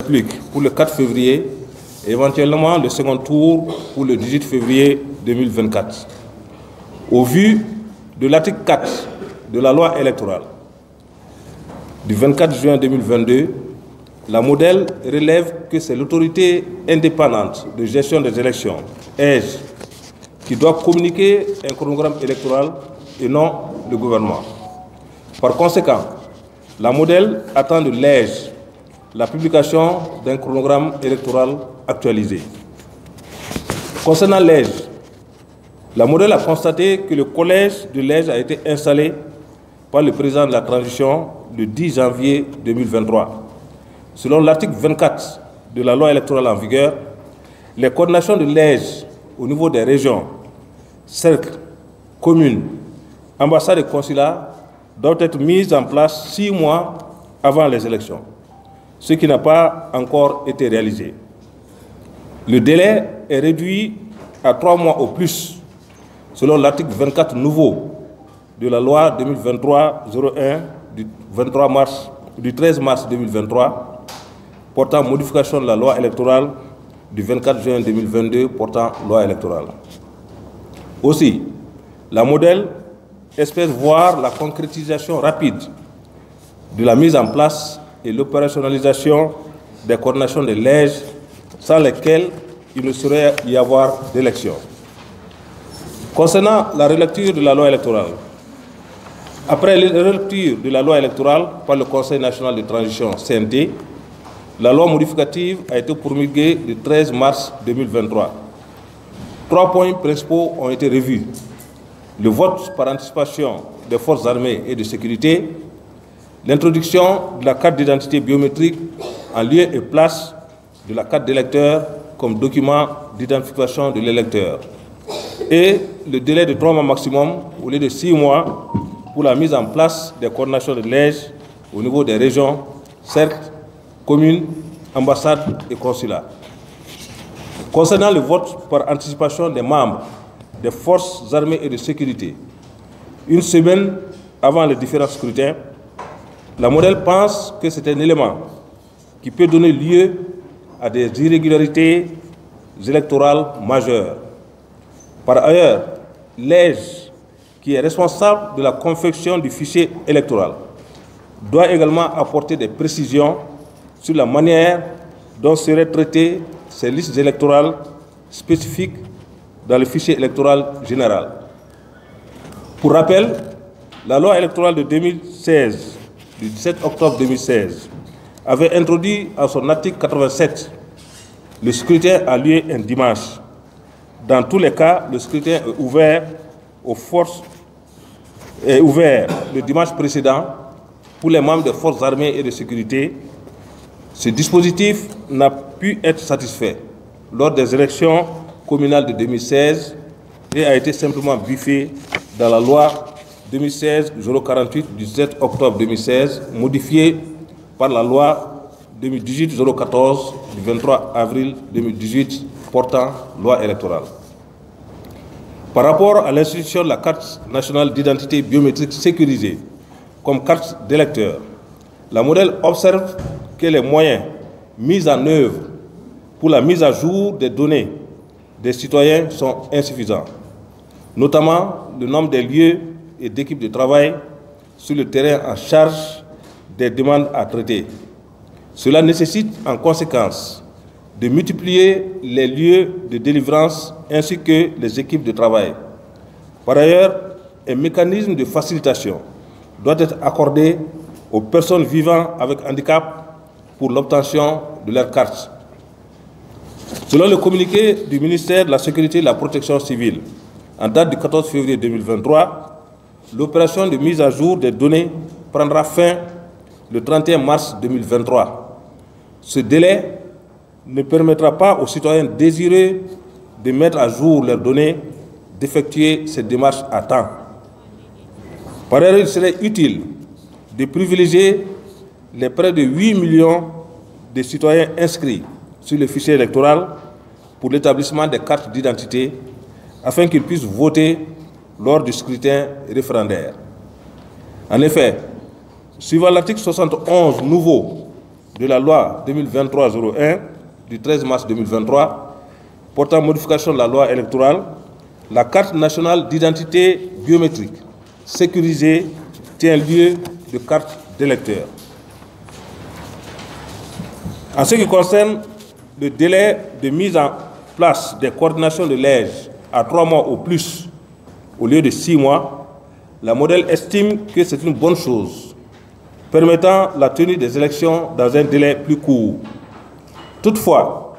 République pour le 4 février et éventuellement le second tour pour le 18 février 2024. Au vu de l'article 4 de la loi électorale du 24 juin 2022, la modèle relève que c'est l'autorité indépendante de gestion des élections, EGE, qui doit communiquer un chronogramme électoral et non le gouvernement. Par conséquent, la modèle attend de l'EGE la publication d'un chronogramme électoral actualisé. Concernant l'EGE, la modèle a constaté que le collège de l'EGE a été installé par le président de la transition le 10 janvier 2023. Selon l'article 24 de la loi électorale en vigueur, les coordinations de l'EGE au niveau des régions, cercles, communes, ambassades et consulats doivent être mises en place 6 mois avant les élections, ce qui n'a pas encore été réalisé. Le délai est réduit à 3 mois au plus, selon l'article 24 nouveau de la loi 2023-01 du 13 mars 2023 portant modification de la loi électorale du 24 juin 2022 portant loi électorale. Aussi, la modèle espère voir la concrétisation rapide de la mise en place et l'opérationnalisation des coordinations de l'EGE sans lesquelles il ne saurait y avoir d'élection. Concernant la relecture de la loi électorale, après la relecture de la loi électorale par le Conseil national de transition CNT, la loi modificative a été promulguée le 13 mars 2023. 3 points principaux ont été revus. Le vote par anticipation des forces armées et de sécurité, l'introduction de la carte d'identité biométrique en lieu et place de la carte d'électeur comme document d'identification de l'électeur et le délai de 3 mois maximum au lieu de 6 mois pour la mise en place des coordinations de l'EGE au niveau des régions, cercles, communes, ambassades et consulats. Concernant le vote par anticipation des membres des forces armées et de sécurité, une semaine avant les différents scrutins, la modèle pense que c'est un élément qui peut donner lieu à des irrégularités électorales majeures. Par ailleurs, l'EGE, qui est responsable de la confection du fichier électoral, doit également apporter des précisions sur la manière dont seraient traitées ces listes électorales spécifiques dans le fichier électoral général. Pour rappel, la loi électorale de 2016, du 17 octobre 2016, avait introduit à son article 87 le scrutin a lieu un dimanche. Dans tous les cas, le scrutin est ouvert aux forces le dimanche précédent pour les membres des forces armées et de sécurité. Ce dispositif n'a pu être satisfait lors des élections communales de 2016 et a été simplement biffé dans la loi 2016-048 du 7 octobre 2016, modifiée par la loi 2018-014 du 23 avril 2018 portant loi électorale. Par rapport à l'institution de la carte nationale d'identité biométrique sécurisée comme carte d'électeur, la modèle observe que les moyens mis en œuvre pour la mise à jour des données des citoyens sont insuffisants, notamment le nombre des lieux et d'équipes de travail sur le terrain en charge des demandes à traiter. Cela nécessite en conséquence de multiplier les lieux de délivrance ainsi que les équipes de travail. Par ailleurs, un mécanisme de facilitation doit être accordé aux personnes vivant avec handicap pour l'obtention de leur carte. Selon le communiqué du ministère de la Sécurité et de la Protection civile, en date du 14 février 2023, l'opération de mise à jour des données prendra fin le 31 mars 2023. Ce délai ne permettra pas aux citoyens désireux de mettre à jour leurs données d'effectuer cette démarche à temps. Par ailleurs, il serait utile de privilégier les près de 8 millions de citoyens inscrits sur le fichier électoral pour l'établissement des cartes d'identité afin qu'ils puissent voter lors du scrutin référendaire. En effet, suivant l'article 71 nouveau de la loi 2023-01 du 13 mars 2023 portant modification de la loi électorale, la carte nationale d'identité biométrique sécurisée tient lieu de carte d'électeur. En ce qui concerne le délai de mise en place des coordinations de l'EJ à 3 mois au plus, au lieu de 6 mois, la modèle estime que c'est une bonne chose, permettant la tenue des élections dans un délai plus court. Toutefois,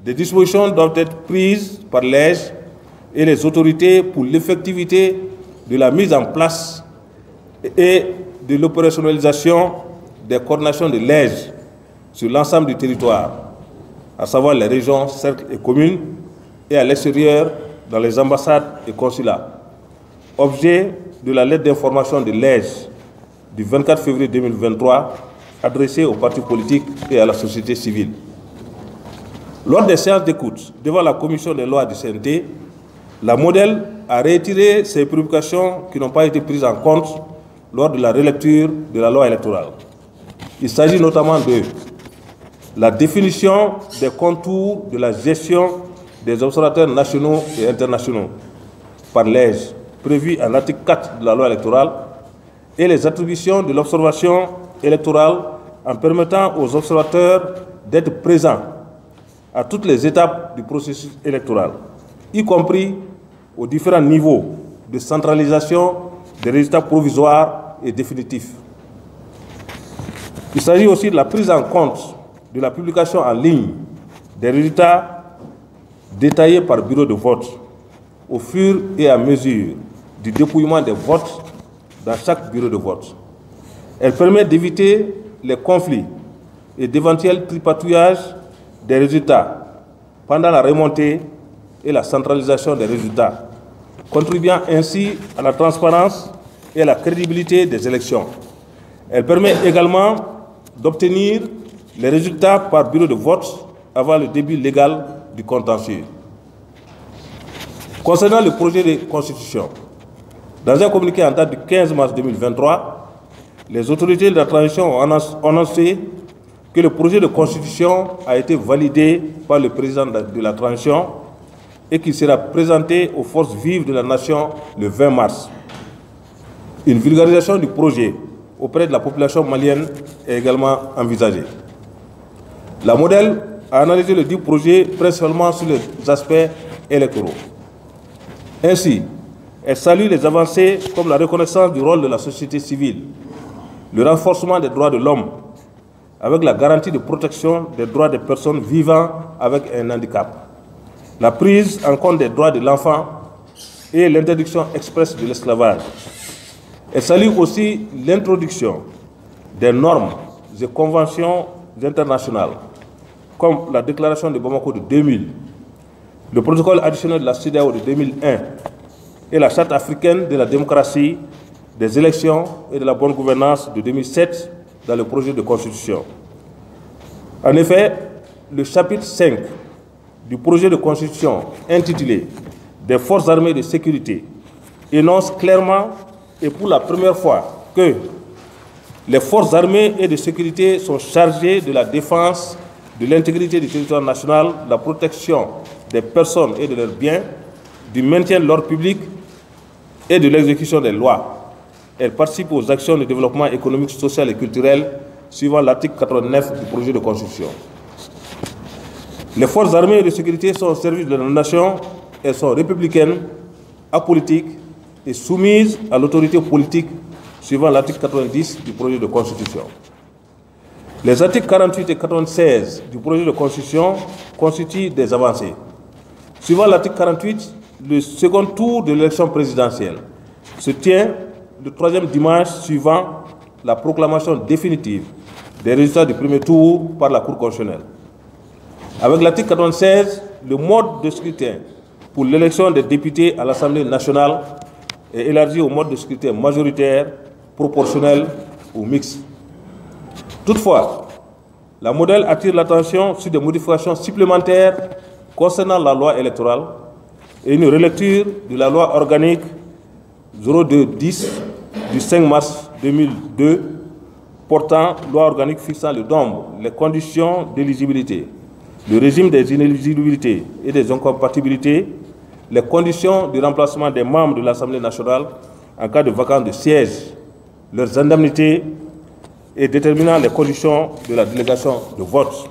des dispositions doivent être prises par l'EJ et les autorités pour l'effectivité de la mise en place et de l'opérationnalisation des coordinations de l'EJ sur l'ensemble du territoire, à savoir les régions, cercles et communes, et à l'extérieur dans les ambassades et consulats. Objet de la lettre d'information de l'EJ du 24 février 2023 adressée aux partis politiques et à la société civile. Lors des séances d'écoute devant la commission des lois du CNT, la modèle a retiré ces préoccupations qui n'ont pas été prises en compte lors de la relecture de la loi électorale. Il s'agit notamment de la définition des contours de la gestion des observateurs nationaux et internationaux par l'EJ, prévu à l'article 4 de la loi électorale, et les attributions de l'observation électorale en permettant aux observateurs d'être présents à toutes les étapes du processus électoral, y compris aux différents niveaux de centralisation des résultats provisoires et définitifs. Il s'agit aussi de la prise en compte de la publication en ligne des résultats détaillés par bureau de vote au fur et à mesure du dépouillement des votes dans chaque bureau de vote. Elle permet d'éviter les conflits et d'éventuels tripatouillages des résultats pendant la remontée et la centralisation des résultats, contribuant ainsi à la transparence et à la crédibilité des élections. Elle permet également d'obtenir les résultats par bureau de vote avant le début légal du contentieux. Concernant le projet de constitution, dans un communiqué en date du 15 mars 2023, les autorités de la transition ont annoncé que le projet de constitution a été validé par le président de la transition et qu'il sera présenté aux forces vives de la nation le 20 mars. Une vulgarisation du projet auprès de la population malienne est également envisagée. La modèle a analysé le dit projet principalement sur les aspects électoraux. Ainsi, elle salue les avancées comme la reconnaissance du rôle de la société civile, le renforcement des droits de l'homme, avec la garantie de protection des droits des personnes vivant avec un handicap, la prise en compte des droits de l'enfant et l'interdiction expresse de l'esclavage. Elle salue aussi l'introduction des normes et conventions internationales, comme la déclaration de Bamako de 2000, le protocole additionnel de la CEDEAO de 2001 et la Charte africaine de la démocratie, des élections et de la bonne gouvernance de 2007 dans le projet de constitution. En effet, le chapitre 5 du projet de constitution intitulé « Des forces armées de sécurité » énonce clairement et pour la première fois que les forces armées et de sécurité sont chargées de la défense de l'intégrité du territoire national, de la protection des personnes et de leurs biens, du maintien de l'ordre public et de l'exécution des lois. Elles participent aux actions de développement économique, social et culturel suivant l'article 89 du projet de constitution. Les forces armées et de sécurité sont au service de la nation, elles sont républicaines, apolitiques et soumises à l'autorité politique suivant l'article 90 du projet de constitution. Les articles 48 et 96 du projet de constitution constituent des avancées. Suivant l'article 48, le second tour de l'élection présidentielle se tient le troisième dimanche suivant la proclamation définitive des résultats du premier tour par la Cour constitutionnelle. Avec l'article 96, le mode de scrutin pour l'élection des députés à l'Assemblée nationale est élargi au mode de scrutin majoritaire, proportionnel ou mixte. Toutefois, la modèle attire l'attention sur des modifications supplémentaires concernant la loi électorale et une relecture de la loi organique 02-10 du 5 mars 2002 portant loi organique fixant le nombre, les conditions d'éligibilité, le régime des inéligibilités et des incompatibilités, les conditions de remplacement des membres de l'Assemblée nationale en cas de vacance de siège, leurs indemnités et déterminant les conditions de la délégation de vote.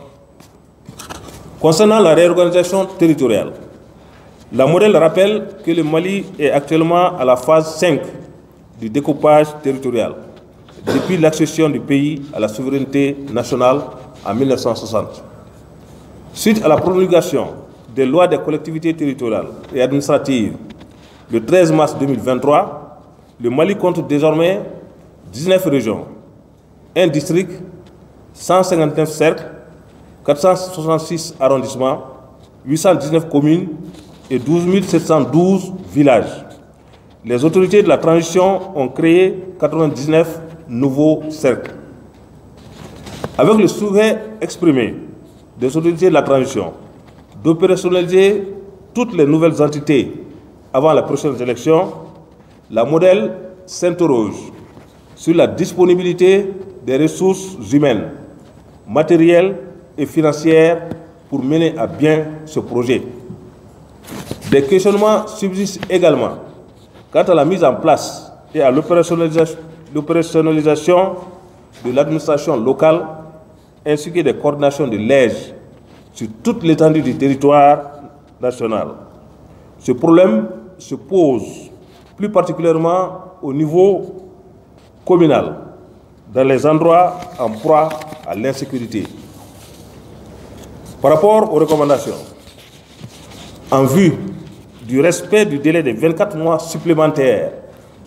Concernant la réorganisation territoriale, la modèle rappelle que le Mali est actuellement à la phase 5 du découpage territorial, depuis l'accession du pays à la souveraineté nationale en 1960. Suite à la promulgation des lois des collectivités territoriales et administratives le 13 mars 2023, le Mali compte désormais 19 régions, 1 district, 159 cercles, 466 arrondissements, 819 communes et 12 712 villages. Les autorités de la transition ont créé 99 nouveaux cercles. Avec le souhait exprimé des autorités de la transition d'opérationnaliser toutes les nouvelles entités avant les prochaines élections, la modèle s'interroge sur la disponibilité des ressources humaines, matérielles et financières pour mener à bien ce projet. Des questionnements subsistent également quant à la mise en place et à l'opérationnalisation de l'administration locale ainsi que des coordinations de l'EGE sur toute l'étendue du territoire national. Ce problème se pose plus particulièrement au niveau communal, dans les endroits en proie à l'insécurité. Par rapport aux recommandations, en vue du respect du délai de 24 mois supplémentaires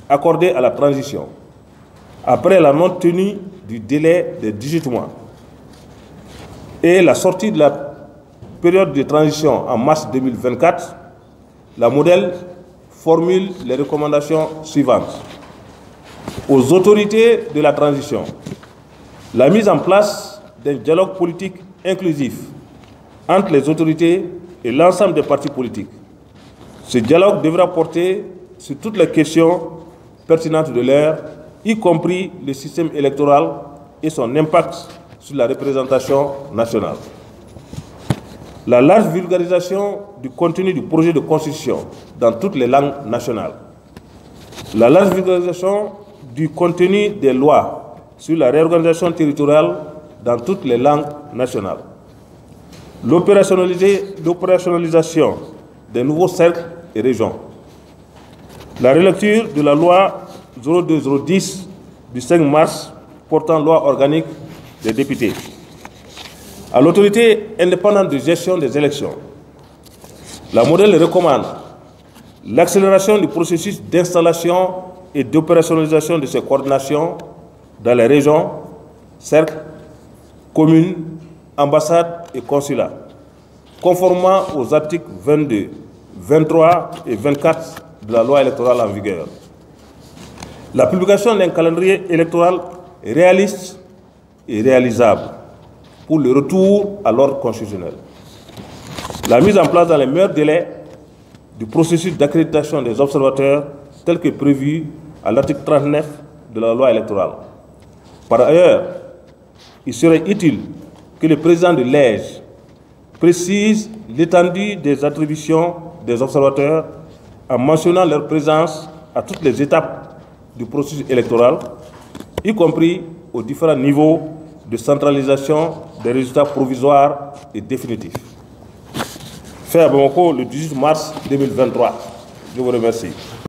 accordé à la transition, après la non-tenue du délai de 18 mois et la sortie de la période de transition en mars 2024, la modèle formule les recommandations suivantes. Aux autorités de la transition, la mise en place d'un dialogue politique inclusif entre les autorités et l'ensemble des partis politiques. Ce dialogue devra porter sur toutes les questions pertinentes de l'heure, y compris le système électoral et son impact sur la représentation nationale. La large vulgarisation du contenu du projet de constitution dans toutes les langues nationales. La large vulgarisation du contenu des lois sur la réorganisation territoriale dans toutes les langues nationales. L'opérationnalisation des nouveaux cercles et régions. La relecture de la loi 02-010 du 5 mars portant loi organique des députés. À l'autorité indépendante de gestion des élections, la modèle recommande l'accélération du processus d'installation et d'opérationnalisation de ces coordinations dans les régions, cercles, communes, ambassades et consulats, conformément aux articles 22, 23 et 24 de la loi électorale en vigueur. La publication d'un calendrier électoral réaliste et réalisable pour le retour à l'ordre constitutionnel. La mise en place dans les meilleurs délais du processus d'accréditation des observateurs tel que prévu à l'article 39 de la loi électorale. Par ailleurs, il serait utile que le président de l'EGE précise l'étendue des attributions des observateurs en mentionnant leur présence à toutes les étapes du processus électoral, y compris aux différents niveaux de centralisation des résultats provisoires et définitifs. Fait à Bamako le 18 mars 2023. Je vous remercie.